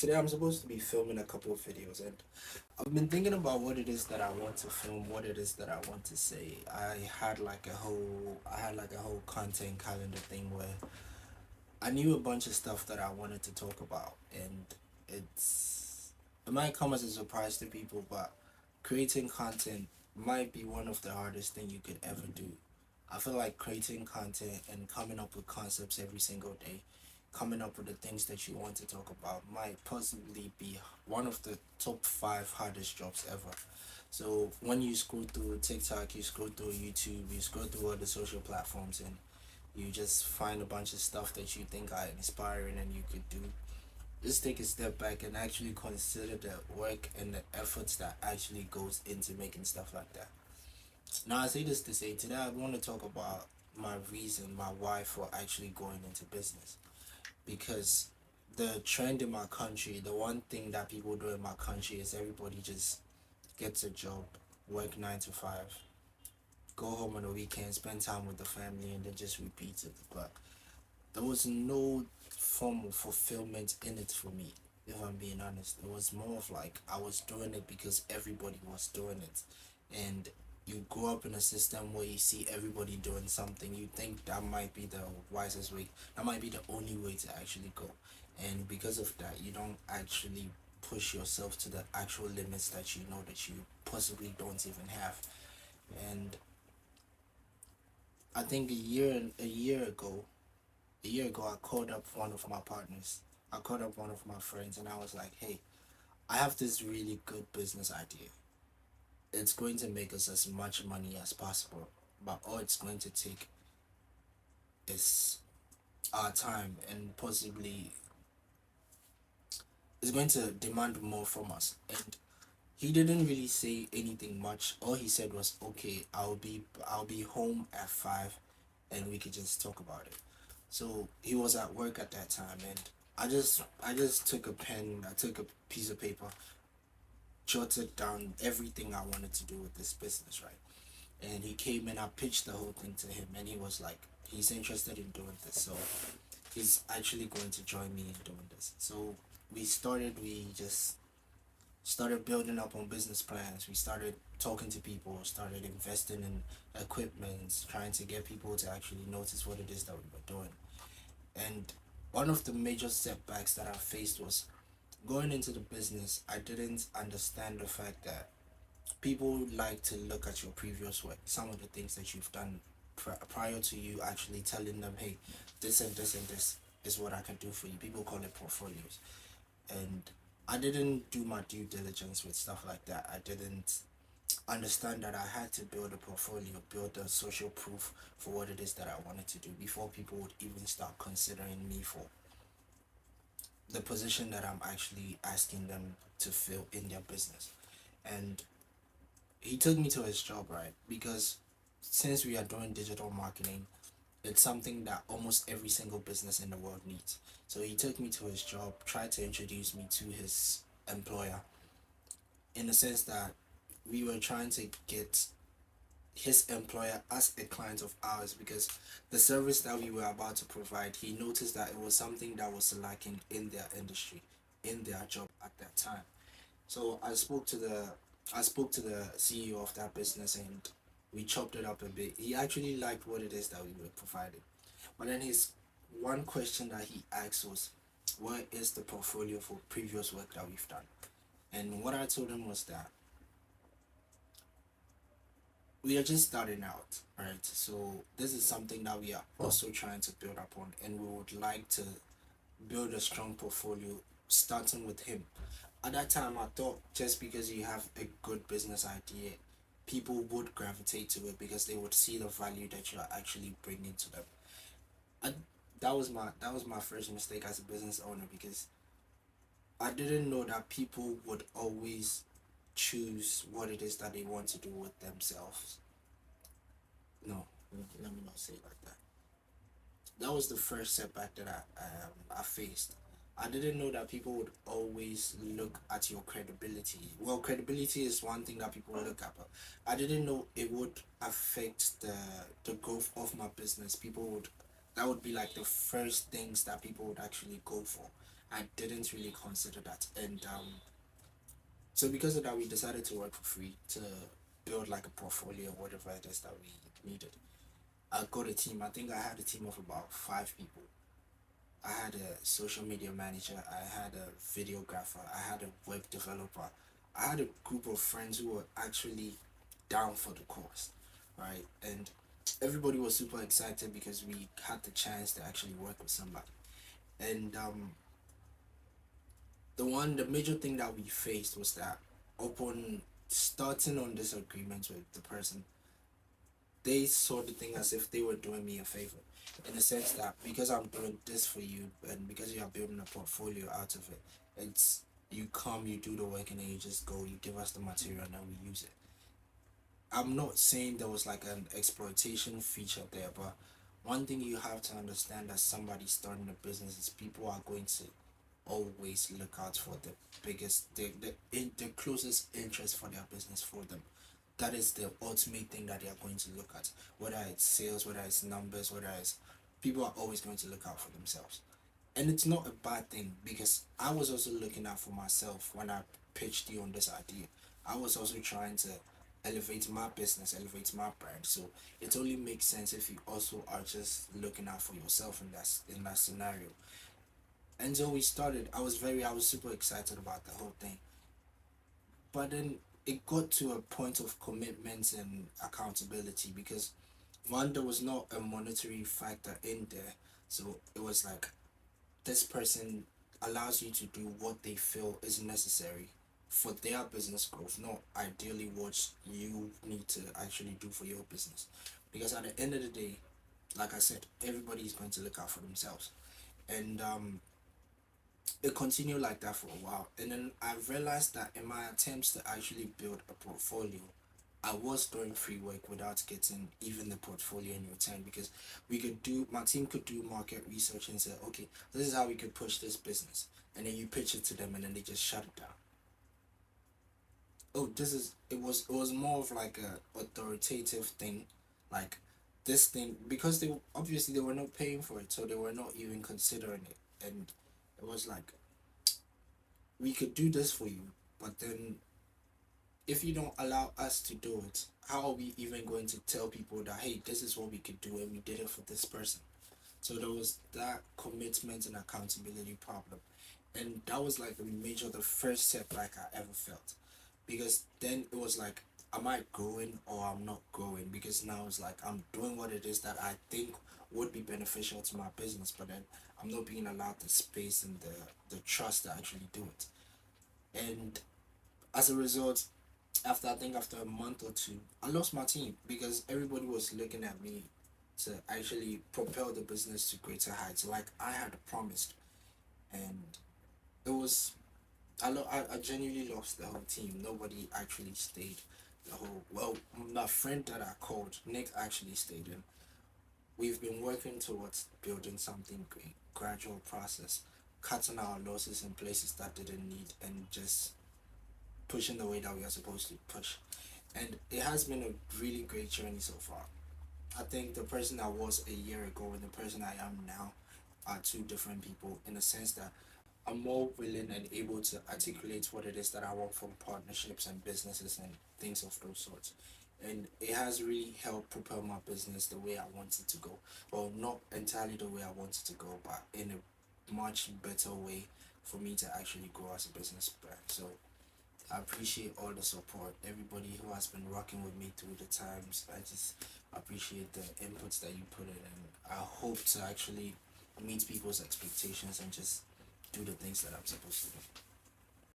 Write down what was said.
Today I'm supposed to be filming a couple of videos, and I've been thinking about what it is that I want to film, what it is that I want to say. I had like a whole content calendar thing where I knew a bunch of stuff that I wanted to talk about, and it might come as a surprise to people, but creating content might be one of the hardest thing you could ever do. I feel like creating content and coming up with concepts every single day, coming up with the things that you want to talk about might possibly be one of the top five hardest jobs ever. So when you scroll through TikTok, you scroll through YouTube, you scroll through other social platforms, and you just find a bunch of stuff that you think are inspiring and you could do, just take a step back and actually consider the work and the efforts that actually goes into making stuff like that. Now I say this to say today I want to talk about my reason, my why for actually going into business. Because the trend in my country, the one thing that people do in my country is everybody just gets a job, work 9 to 5, go home on the weekend, spend time with the family, and then just repeat it. But there was no form of fulfillment in it for me, if I'm being honest. It was more of like I was doing it because everybody was doing it. And you grow up in a system where you see everybody doing something, you think that might be the wisest way, that might be the only way to actually go. And because of that, you don't actually push yourself to the actual limits that you know that you possibly don't even have. And I think a year ago, I called up one of my partners. I called up one of my friends and I was like, hey, I have this really good business idea. It's going to make us as much money as possible, but all it's going to take is our time, and possibly it's going to demand more from us. And he didn't really say anything much. All he said was, okay, I'll be home at 5 and we could just talk about it. So he was at work at that time, and I just took a pen, I took a piece of paper, jotted down everything I wanted to do with this business, right? And he came and I pitched the whole thing to him, and he was like, he's interested in doing this, so he's actually going to join me in doing this. So we just started building up on business plans. We started talking to people, started investing in equipment, trying to get people to actually notice what it is that we were doing. And one of the major setbacks that I faced was going into the business. I didn't understand the fact that people like to look at your previous work, some of the things that you've done prior to you actually telling them, hey, this and this and this is what I can do for you. People call it portfolios. And I didn't do my due diligence with stuff like that. I didn't understand that I had to build a portfolio, build a social proof for what it is that I wanted to do before people would even start considering me for the position that I'm actually asking them to fill in their business. And he took me to his job, right? Because since we are doing digital marketing, it's something that almost every single business in the world needs. So he took me to his job, tried to introduce me to his employer, in the sense that we were trying to get his employer as a client of ours, because the service that we were about to provide, he noticed that it was something that was lacking in their industry, in their job at that time. So I spoke to the CEO of that business, and we chopped it up a bit. He actually liked what it is that we were providing. But then his one question that he asked was, what is the portfolio for previous work that we've done? And what I told him was that we are just starting out, right? So this is something that we are also trying to build upon, and we would like to build a strong portfolio starting with him. At that time, I thought just because you have a good business idea, people would gravitate to it because they would see the value that you are actually bringing to them. I, that was my first mistake as a business owner, because I didn't know that people would always choose what it is that they want to do with themselves. No, let me not say it like that. That was the first setback that I faced. I didn't know that people would always look at your credibility. Well, credibility is one thing that people look at, but I didn't know it would affect the growth of my business. People would That would be like the first things that people would actually go for. I didn't really consider that. And so because of that, we decided to work for free to build like a portfolio, whatever it is that we needed. I got a team. I think I had a team of about 5 people. I had a social media manager, I had a videographer, I had a web developer, I had a group of friends who were actually down for the cause, right? And everybody was super excited because we had the chance to actually work with somebody. And the major thing that we faced was that upon starting on this agreement with the person, they saw the thing as if they were doing me a favor, in the sense that because I'm doing this for you and because you are building a portfolio out of it, it's you come, you do the work, and then you just go, you give us the material, and then we use it. I'm not saying there was like an exploitation feature there, but one thing you have to understand as somebody starting a business is people are going to always look out for the biggest, the closest interest for their business for them. That is the ultimate thing that they are going to look at. Whether it's sales, whether it's numbers, whether it's people are always going to look out for themselves. And it's not a bad thing because I was also looking out for myself when I pitched you on this idea. I was also trying to elevate my business, elevate my brand. So it only makes sense if you also are just looking out for yourself in that scenario. And so we started. I was super excited about the whole thing. But then it got to a point of commitment and accountability because one, there was not a monetary factor in there. So it was like this person allows you to do what they feel is necessary for their business growth, not ideally what you need to actually do for your business. Because at the end of the day, like I said, everybody is going to look out for themselves. And it continued like that for a while. And then I realized that in my attempts to actually build a portfolio, I was doing free work without getting even the portfolio in return because my team could do market research and say, okay, this is how we could push this business. And then you pitch it to them and then they just shut it down. Oh, it was more of like a authoritative thing, like this thing, because they obviously they were not paying for it, so they were not even considering it. And it was like, we could do this for you, but then if you don't allow us to do it, how are we even going to tell people that hey, this is what we could do and we did it for this person? So there was that commitment and accountability problem, and that was like the first setback I ever felt, because then it was like, am I growing or I'm not growing? Because now it's like I'm doing what it is that I think would be beneficial to my business, but then I'm not being allowed the space and the trust to actually do it. And as a result, after a month or two, I lost my team because everybody was looking at me to actually propel the business to greater heights, like I had promised. And it was I genuinely lost the whole team. Nobody actually stayed. The whole well, my friend that I called, Nick, actually stayed in. We've been working towards building something great, gradual process, cutting our losses in places that didn't need, and just pushing the way that we are supposed to push. And it has been a really great journey so far. I think the person I was a year ago and the person I am now are two different people, in the sense that I'm more willing and able to articulate what it is that I want from partnerships and businesses and things of those sorts. And it has really helped propel my business the way I want it to go. Well, not entirely the way I want it to go, but in a much better way for me to actually grow as a business brand. So I appreciate all the support, everybody who has been rocking with me through the times. I just appreciate the inputs that you put in, and I hope to actually meet people's expectations and just do the things that I'm supposed to do.